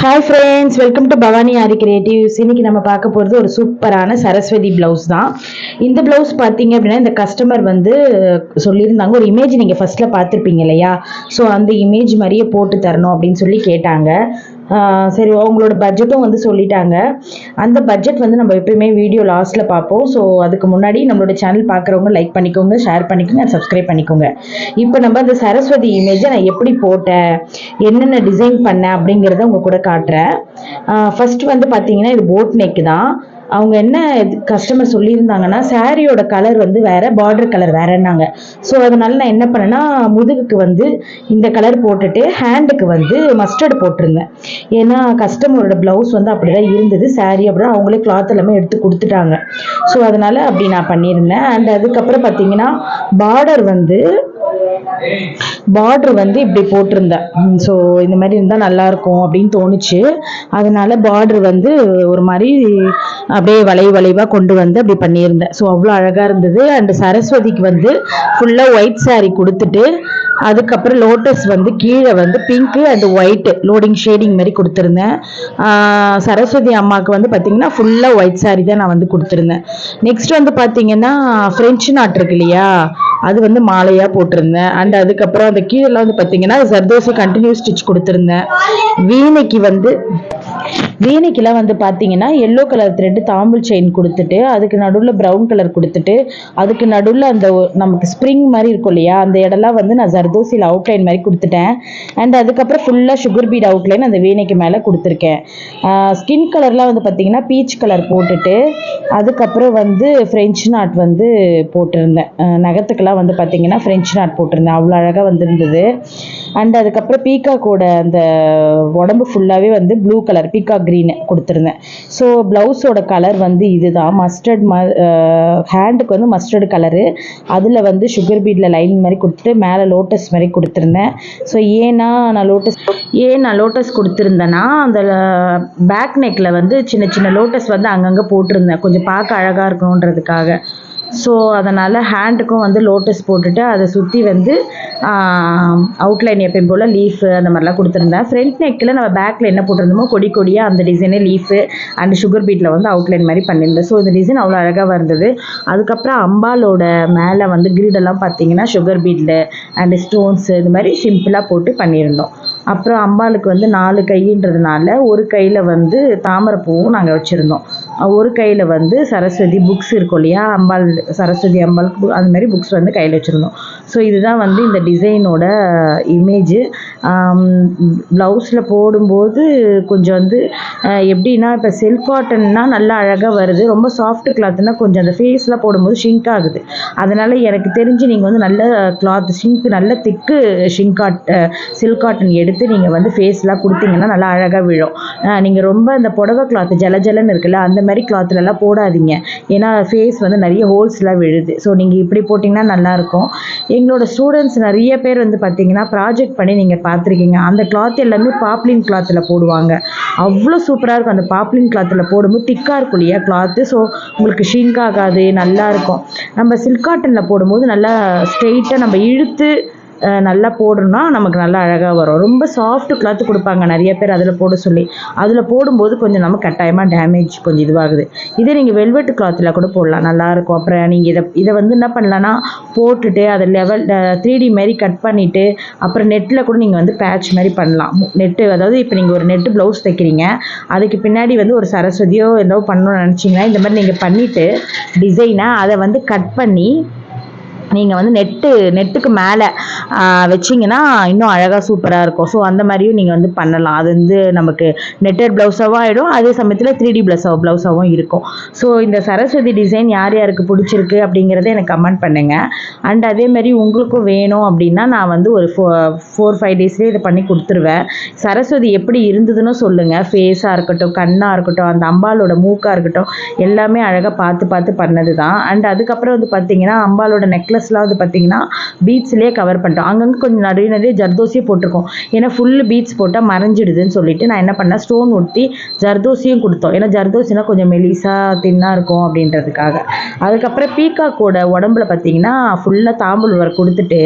Hi friends, welcome to Bhavani aari creatives. இன்னைக்கு நம்ம பார்க்க போகிறது ஒரு சூப்பரான சரஸ்வதி ப்ளவுஸ் தான். இந்த ப்ளவுஸ் பார்த்தீங்க அப்படின்னா, இந்த கஸ்டமர் வந்து சொல்லியிருந்தாங்க, ஒரு இமேஜ் நீங்கள் ஃபர்ஸ்ட்டில் பார்த்துருப்பீங்க இல்லையா? ஸோ அந்த இமேஜ் மாதிரியே போட்டு தரணும் அப்படின்னு சொல்லி கேட்டாங்க. சரி, அவங்களோட பட்ஜெட்டும் வந்து சொல்லிட்டாங்க. அந்த பட்ஜெட் வந்து நம்ம எப்பயுமே வீடியோ லாஸ்ட்டில் பார்ப்போம். ஸோ அதுக்கு முன்னாடி நம்மளோட சேனல் பார்க்குறவங்க லைக் பண்ணிக்கோங்க, ஷேர் பண்ணிக்கோங்க, சப்ஸ்கிரைப் பண்ணிக்கோங்க. இப்போ நம்ம அந்த சரஸ்வதி இமேஜை நான் எப்படி போட்டேன், என்னென்ன டிசைன் பண்ணேன் அப்படிங்கிறத உங்கள் கூட காட்டுறேன். ஃபர்ஸ்ட் வந்து பார்த்தீங்கன்னா, இது போட் நெக் தான். அவங்க என்ன கஸ்டமர் சொல்லியிருந்தாங்கன்னா, சாரியோட கலர் வந்து வேற, பார்டர் கலர் வேறன்னாங்க. ஸோ அதனால நான் என்ன பண்ணேன்னா, முதுகுக்கு வந்து இந்த கலர் போட்டுட்டு ஹேண்டுக்கு வந்து மஸ்டர்டு போட்டிருந்தேன். ஏன்னா கஸ்டமரோட ப்ளவுஸ் வந்து அப்படிதான் இருந்தது, சாரி அப்படிதான் அவங்களே கிளாத் எல்லாமே எடுத்து கொடுத்துட்டாங்க. ஸோ அதனால அப்படி நான் பண்ணியிருந்தேன். அண்ட் அதுக்கப்புறம் பார்த்தீங்கன்னா, பார்டர் வந்து இப்படி போட்டிருந்தேன். ஸோ இந்த மாதிரி இருந்தால் நல்லா இருக்கும் அப்படின்னு தோணுச்சு. அதனால பார்டர் வந்து ஒரு மாதிரி அப்படியே வளைவாக கொண்டு வந்து அப்படி பண்ணியிருந்தேன். ஸோ அவ்வளோ அழகாக இருந்தது. அண்ட் சரஸ்வதிக்கு வந்து ஃபுல்லாக ஒயிட் சாரி கொடுத்துட்டு, அதுக்கப்புறம் லோட்டஸ் வந்து கீழே வந்து pink and white loading shading மாதிரி கொடுத்துருந்தேன். சரஸ்வதி அம்மாவுக்கு வந்து பார்த்தீங்கன்னா ஃபுல்லாக ஒயிட் சாரி தான் நான் வந்து கொடுத்துருந்தேன். நெக்ஸ்ட் வந்து பார்த்தீங்கன்னா, ஃப்ரெஞ்சு நாட் இருக்கு இல்லையா, அது வந்து மாலையாக போட்டிருந்தேன். அண்ட் அதுக்கப்புறம் அந்த கீழெல்லாம் வந்து பார்த்தீங்கன்னா ஜர்தோசி கண்டினியூ ஸ்டிச் கொடுத்துருந்தேன். வீணைக்கெல்லாம் வந்து பார்த்தீங்கன்னா எல்லோ கலர் த்ரெட்டு தாம்பூல் செயின் கொடுத்துட்டு, அதுக்கு நடுவில் ப்ரௌன் கலர் கொடுத்துட்டு, அதுக்கு நடுவில் அந்த நமக்கு ஸ்ப்ரிங் மாதிரி இருக்கும் இல்லையா, அந்த இடம்லாம் வந்து நான் ஜர்தோசியில் அவுட்லைன் மாதிரி கொடுத்துட்டேன். அண்ட் அதுக்கப்புறம் ஃபுல்லாக சுகர் பீட் அவுட்லைன் அந்த வீணைக்கு மேலே கொடுத்துருக்கேன். ஸ்கின் கலர்லாம் வந்து பார்த்தீங்கன்னா பீச் கலர் போட்டுட்டு, அதுக்கப்புறம் வந்து ஃப்ரெஞ்சு நாட் வந்து போட்டிருந்தேன். நகத்துக்கெல்லாம் வந்து பார்த்தீங்கன்னா ஃப்ரெஞ்சு நாட் போட்டிருந்தேன். அவ்வளோ அழகாக வந்துருந்தது. அண்ட் அதுக்கப்புறம் பீகாக்கோட அந்த உடம்பு ஃபுல்லாகவே வந்து ப்ளூ கலர் பீகாக் க்ரீன் கொடுத்துருந்தேன். ஸோ ப்ளவுஸோட கலர் வந்து இதுதான். மஸ்டர்ட் ஹேண்டுக்கு வந்து மஸ்டர்டு கலரு, அதில் வந்து சுகர் பீடில் லைன் மாதிரி கொடுத்துட்டு மேலே லோட்டஸ் மாதிரி கொடுத்துருந்தேன். ஸோ ஏன் நான் லோட்டஸ் கொடுத்துருந்தேன்னா, அந்த பேக் நெக்கில் வந்து சின்ன சின்ன லோட்டஸ் வந்து அங்கங்கே போட்டிருந்தேன், கொஞ்சம் பார்க்க அழகாக இருக்கணுன்றதுக்காக. ஸோ அதனால் ஹேண்டுக்கும் வந்து லோட்டஸ் போட்டுட்டு அதை சுற்றி வந்து அவுட்லைன் எப்பயும் போல் லீஃபு அந்த மாதிரிலாம் கொடுத்துருந்தேன். ஃப்ரண்ட் நெக்கில் நம்ம பேக்கில் என்ன போட்டிருந்தோமோ கொடியாக அந்த டிசைனே லீஃபு அண்ட் சுகர் பீட்டில் வந்து அவுட்லைன் மாதிரி பண்ணியிருந்தேன். ஸோ இந்த டிசைன் அவ்வளோ அழகாக இருந்தது. அதுக்கப்புறம் அம்பாலோட மேலே வந்து கிரீடெல்லாம் பார்த்தீங்கன்னா சுகர் பீட்டில் அண்டு ஸ்டோன்ஸு இது மாதிரி சிம்பிளாக போட்டு பண்ணியிருந்தோம். அப்புறம் அம்பாளுக்கு வந்து 4 கைன்றதுனால ஒரு கையில் வந்து தாமரைப்பூவும் நாங்கள் வச்சுருந்தோம், ஒரு கையில் வந்து சரஸ்வதி புக்ஸ் இருக்கும் இல்லையா, அம்பாள் சரஸ்வதி அம்பாளுக்கு அந்த மாதிரி புக்ஸ் வந்து கையில் வச்சுருந்தோம். ஸோ இதுதான் வந்து இந்த டிசைனோட இமேஜு. ப்ளவுஸில் போடும்போது கொஞ்சம் வந்து எப்படின்னா, இப்போ சில்க் காட்டன்னா நல்லா அழகாக வருது, ரொம்ப சாஃப்ட் கிளாத்னா கொஞ்சம் அந்த ஃபேஸ்லாம் போடும்போது ஷிங்க் ஆகுது. அதனால் எனக்கு தெரிஞ்சு நீங்கள் வந்து நல்ல கிளாத் ஷிங்க், நல்ல திக்கு சில்க் காட்டன் எடுத்து நீங்கள் வந்து ஃபேஸ்லாம் கொடுத்தீங்கன்னா நல்லா அழகாக விழும். நீங்கள் ரொம்ப அந்த புடவை கிளாத் ஜலன்னு இருக்குல்ல, அந்த மாதிரி கிளாத்லலாம் போடாதீங்க, ஏன்னா ஃபேஸ் வந்து நிறைய ஹோல்ஸ்லாம் விழுது. ஸோ நீங்கள் இப்படி போட்டிங்கன்னா நல்லாயிருக்கும். எங்களோட ஸ்டூடெண்ட்ஸ் நிறைய பேர் வந்து பார்த்தீங்கன்னா ப்ராஜெக்ட் பண்ணி நீங்கள் பார்த்துருக்கீங்க, அந்த கிளாத் எல்லாமே பாப்லின் கிளாத்தில் போடுவாங்க, அவ்வளோ சூப்பராக இருக்கும். அந்த பாப்லின் கிளாத்தில் போடும்போது திக்காக இருக்கும் இல்லையா கிளாத்து, ஸோ உங்களுக்கு ஷிங்க் ஆகாது, நல்லாயிருக்கும். நம்ம சில்க் காட்டனில் போடும்போது நல்லா ஸ்ட்ரெயிட்டாக நம்ம இழுத்து நல்லா போடணும்னா நமக்கு நல்லா அழகாக வரும். ரொம்ப சாஃப்ட் கிளாத்து கொடுப்பாங்க நிறைய பேர் அதில் போட சொல்லி, அதில் போடும்போது கொஞ்சம் நம்ம கட்டாயமாக டேமேஜ் கொஞ்சம் இதுவாகுது. இதே நீங்கள் வெல்வெட் கிளாத்தில் கூட போடலாம், நல்லாயிருக்கும். அப்புறம் நீங்கள் இதை வந்து என்ன பண்ணலான்னா, போட்டுட்டு அதை லெவல் 3D மாதிரி கட் பண்ணிவிட்டு அப்புறம் நெட்டில் கூட நீங்கள் வந்து பேட்ச் மாதிரி பண்ணலாம். நெட்டு, அதாவது இப்போ நீங்கள் ஒரு நெட்டு ப்ளவுஸ் தைக்கிறீங்க, அதுக்கு பின்னாடி வந்து ஒரு சரஸ்வதியோ ஏதோ பண்ணணும்னு நினச்சிங்கன்னா இந்த மாதிரி நீங்கள் பண்ணிவிட்டு டிசைனை அதை வந்து கட் பண்ணி நீங்கள் வந்து நெட்டுக்கு மேலே வச்சிங்கன்னா இன்னும் அழகாக சூப்பராக இருக்கும். ஸோ அந்த மாதிரியும் நீங்கள் வந்து பண்ணலாம். அது வந்து நமக்கு நெட்டட் ப்ளவுஸாகவும் ஆகிடும், அதே சமயத்தில் 3D ப்ளவுஸாகவும் இருக்கும். ஸோ இந்த சரஸ்வதி டிசைன் யார் யாருக்கு பிடிச்சிருக்கு அப்படிங்கிறத எனக்கு கமெண்ட் பண்ணுங்கள். அண்ட் அதேமாதிரி உங்களுக்கும் வேணும் அப்படின்னா நான் வந்து ஒரு 4-5 டேஸ்லேயே இதை பண்ணி கொடுத்துருவேன். சரஸ்வதி எப்படி இருந்ததுன்னு சொல்லுங்கள், ஃபேஸாக இருக்கட்டும், கண்ணாக இருக்கட்டும், அந்த அம்பாலோட மூக்காக இருக்கட்டும், எல்லாமே அழகாக பார்த்து பண்ணது தான். அண்ட் அதுக்கப்புறம் வந்து பார்த்தீங்கன்னா அம்பாலோட நெக்லஸ் பார்டர்ஸ்லாம் வந்து பார்த்திங்கன்னா பீட்ஸ்லேயே கவர் பண்ணிட்டோம். அங்கங்கே கொஞ்சம் நிறைய ஜர்தோசியும் போட்டிருக்கோம். ஏன்னா ஃபுல்லு பீட்ஸ் போட்டால் மறைஞ்சிடுதுன்னு சொல்லிட்டு நான் என்ன பண்ணேன், ஸ்டோன் ஒட்டி ஜர்தோசியும் கொடுத்தோம். ஏன்னா ஜர்தோசினா கொஞ்சம் மெலிசாக தின்னாக இருக்கும் அப்படின்றதுக்காக. அதுக்கப்புறம் பீகாக்கோட உடம்புல பார்த்திங்கன்னா ஃபுல்லாக தாம்பூல் ஒர்க் கொடுத்துட்டு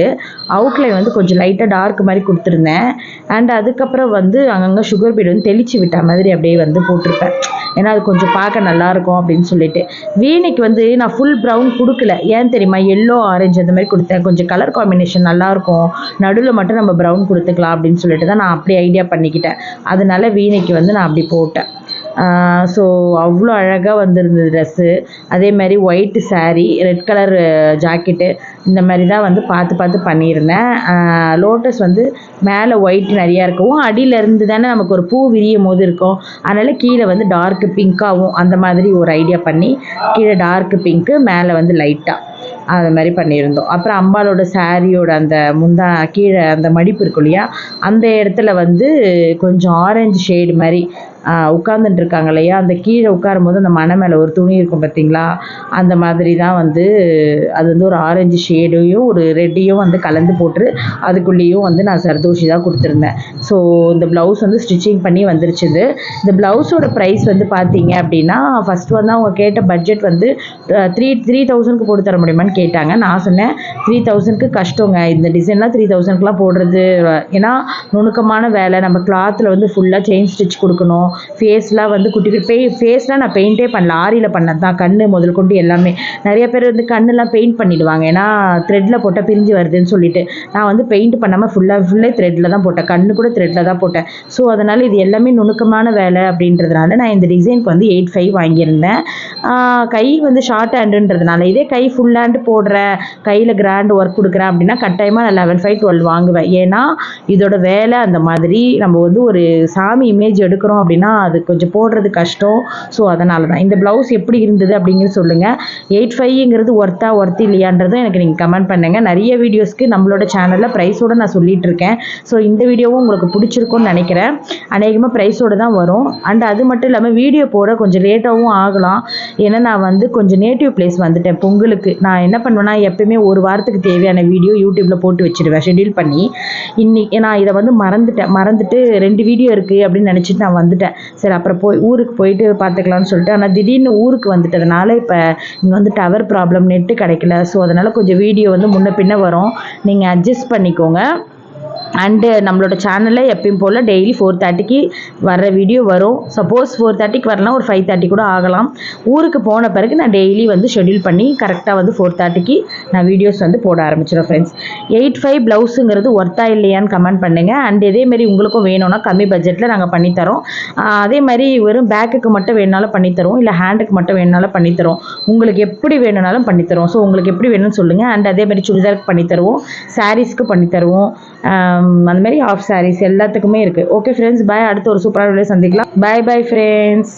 அவுட்லைன் வந்து கொஞ்சம் லைட்டாக டார்க் மாதிரி கொடுத்துருந்தேன். அண்ட் அதுக்கப்புறம் வந்து அங்கங்கே சுகர் பீட் வந்து தெளித்து விட்ட மாதிரி அப்படியே வந்து போட்டிருப்பேன். ஏன்னா அது கொஞ்சம் பார்க்க நல்லாயிருக்கும் அப்படின்னு சொல்லிட்டு. வீணைக்கு வந்து நான் ஃபுல் ப்ரௌன் கொடுக்கல. ஏன் தெரியுமா, எல்லோ ஆரஞ்சு அந்த மாதிரி கொடுத்தேன். கொஞ்சம் கலர் காம்பினேஷன் நல்லாயிருக்கும், நடுவில் மட்டும் நம்ம ப்ரௌன் கொடுத்துக்கலாம் அப்படின்னு சொல்லிட்டு தான் நான் அப்படி ஐடியா பண்ணிக்கிட்டேன். அதனால வீணைக்கு வந்து நான் அப்படி போட்டேன். ஸோ அவ்வளோ அழகாக வந்திருந்தது ட்ரெஸ்ஸு. அதேமாதிரி white sari, red colour jacket, இந்த மாதிரி தான் வந்து பார்த்து பண்ணியிருந்தேன். லோட்டஸ் வந்து மேலே ஒயிட் நிறையா இருக்கவும் அடியிலேருந்து தானே நமக்கு ஒரு பூ விரியும் போது இருக்கும். அதனால் கீழே வந்து டார்க்கு பிங்க்காகவும் அந்த மாதிரி ஒரு ஐடியா பண்ணி கீழே டார்க்கு பிங்க்கு, மேலே வந்து லைட்டாக அது மாதிரி பண்ணியிருந்தோம். அப்புறம் அம்பாலோட சாரியோட அந்த கீழே அந்த மடிப்பு இருக்கும் இல்லையா, அந்த இடத்துல வந்து கொஞ்சம் ஆரஞ்சு ஷேடு மாதிரி உட்காந்துட்டு இருக்காங்க இல்லையா, அந்த கீழே உட்காரும் போது அந்த மனை மேலே ஒரு துணி இருக்கும் பார்த்தீங்களா, அந்த மாதிரி தான் வந்து அது வந்து ஒரு ஆரஞ்சு ஷேடையும் ஒரு ரெட்டையும் வந்து கலந்து போட்டு அதுக்குள்ளேயும் வந்து நான் சர்தோஷி தான் கொடுத்துருந்தேன். ஸோ இந்த ப்ளவுஸ் வந்து ஸ்டிச்சிங் பண்ணி வந்துருச்சுது. இந்த ப்ளவுஸோட ப்ரைஸ் வந்து பார்த்தீங்க அப்படின்னா, ஃபஸ்ட் வந்து அவங்க கேட்ட பட்ஜெட் வந்து 3000க்கு போட்டு தர முடியுமான்னு கேட்டாங்க. நான் சொன்னேன் 3000க்கு கஷ்டங்க, இந்த டிசைன்லாம் 3000க்குலாம் போடுறது, ஏன்னா நுணுக்கமான வேலை, நம்ம கிளாத்தில் வந்து ஃபுல்லாக செயின் ஸ்டிச் கொடுக்கணும். ஃபேஸ்லாம் வந்து குட்டி ஃபேஸ்லாம் நான் பெயிண்டே பண்ணல, ஆரியில் பண்ணது தான். கண் முதல் கொண்டு எல்லாமே. நிறைய பேர் வந்து கண்ணெலாம் பெயிண்ட் பண்ணிவிடுவாங்க, ஏன்னா த்ரெட்டில் போட்டால் பிரிஞ்சு வருதுன்னு சொல்லிட்டு. நான் வந்து பெயிண்ட் பண்ணாமல் ஃபுல்லாக த்ரெட்டில் தான் போட்டேன், கண்ணு கூட த்ரெட்டில் தான் போட்டேன். ஸோ அதனால் இது எல்லாமே நுணுக்கமான வேலை அப்படின்றதுனால நான் இந்த டிசைனுக்கு வந்து 85 வாங்கியிருந்தேன். கை வந்து ஷார்ட் ஹேண்டுன்றதுனால, இதே கை ஃபுல் ஹேண்டு போடுறேன், கையில் கிராண்ட் ஒர்க் கொடுக்குறேன் அப்படின்னா கட்டாயமாக நான் 11.5 12 வாங்குவேன். ஏன்னா இதோட வேலை அந்த மாதிரி. நம்ம வந்து ஒரு சாமி இமேஜ் எடுக்கிறோம் அப்படின்னா அது கொஞ்சம் போடுறது கஷ்டம். ஸோ அதனால தான். இந்த ப்ளவுஸ் எப்படி இருந்தது அப்படிங்கிறது சொல்லுங்கள். 85ங்கிறது ஒர்த் இல்லையான்றதும் எனக்கு நீங்கள் கமெண்ட் பண்ணுங்கள். நிறைய வீடியோஸ்க்கு நம்மளோட சேனலில் ப்ரைஸோடு நான் சொல்லிகிட்டு இருக்கேன். ஸோ இந்த வீடியோவும் உங்களுக்கு பிடிச்சிருக்கும்னு நினைக்கிறேன். அநேகமாக ப்ரைஸோடு தான் வரும். அண்ட் அது மட்டும் இல்லாமல் வீடியோ போட கொஞ்சம் லேட்டாகவும் ஆகலாம். ஏன்னா நான் வந்து கொஞ்சம் நேட்டிவ் பிளேஸ் வந்துட்டேன் பொங்கலுக்கு. நான் என்ன பண்ணுவேன்னா, எப்பயுமே ஒரு வாரத்துக்கு தேவையான வீடியோ யூடியூப்பில் போட்டு வச்சுருவேன் ஷெட்யூல் பண்ணி. இன்னைக்கு நான் இதை வந்து மறந்துட்டு 2 வீடியோ இருக்குது அப்படின்னு நினச்சிட்டு நான் வந்துட்டேன். சரி அப்புறம் ஊருக்கு போயிட்டு பார்த்துக்கலான்னு சொல்லிட்டு. ஆனால் திடீர்னு ஊருக்கு வந்துட்டதுனால இப்போ இங்கே வந்து டவர் ப்ராப்ளம், நெட்டு கிடைக்கல. ஸோ அதனால் கொஞ்சம் வீடியோ வந்து முன்ன பின்ன வரும், நீங்கள் அட்ஜஸ்ட் பண்ணிக்கோங்க. அண்டு நம்மளோட சேனலில் எப்பயும் போல் டெய்லி 4:30க்கு வர்ற வீடியோ வரும். சப்போஸ் 4:30க்கு வரலாம், ஒரு 5:30 கூட ஆகலாம். ஊருக்கு போன பிறகு நான் டெய்லி வந்து ஷெட்யூல் பண்ணி கரெக்டாக வந்து 4:30க்கு நான் வீடியோஸ் வந்து போட ஆரம்பிச்சிடும் ஃப்ரெண்ட்ஸ். 85 ப்ளவுஸுங்கிறது ஒர்த்தா இல்லையான்னு கமெண்ட் பண்ணுங்கள். அண்ட் இதேமாரி உங்களுக்கும் வேணும்னா கம்மி பட்ஜெட்டில் நாங்கள் பண்ணித்தரோம். அதே மாதிரி வெறும் பேக்குக்கு மட்டும் வேணுனாலும் பண்ணித்தரோம், இல்லை ஹேண்டுக்கு மட்டும் வேணுனாலும் பண்ணித்தரோம். உங்களுக்கு எப்படி வேணுனாலும் பண்ணித்தரோம். ஸோ உங்களுக்கு எப்படி வேணும்னு சொல்லுங்கள். அண்ட் அதேமாதிரி சுடிதாருக்கு பண்ணித்தருவோம், சாரீஸ்க்கு பண்ணித்தருவோம், அந்த மாதிரி ஆஃப் சாரீஸ் எல்லாத்துக்குமே இருக்குது. ஓகே ஃப்ரெண்ட்ஸ், பாய். அடுத்த ஒரு சூப்பரான வீடியோ சந்திக்கலாம். Bye friends.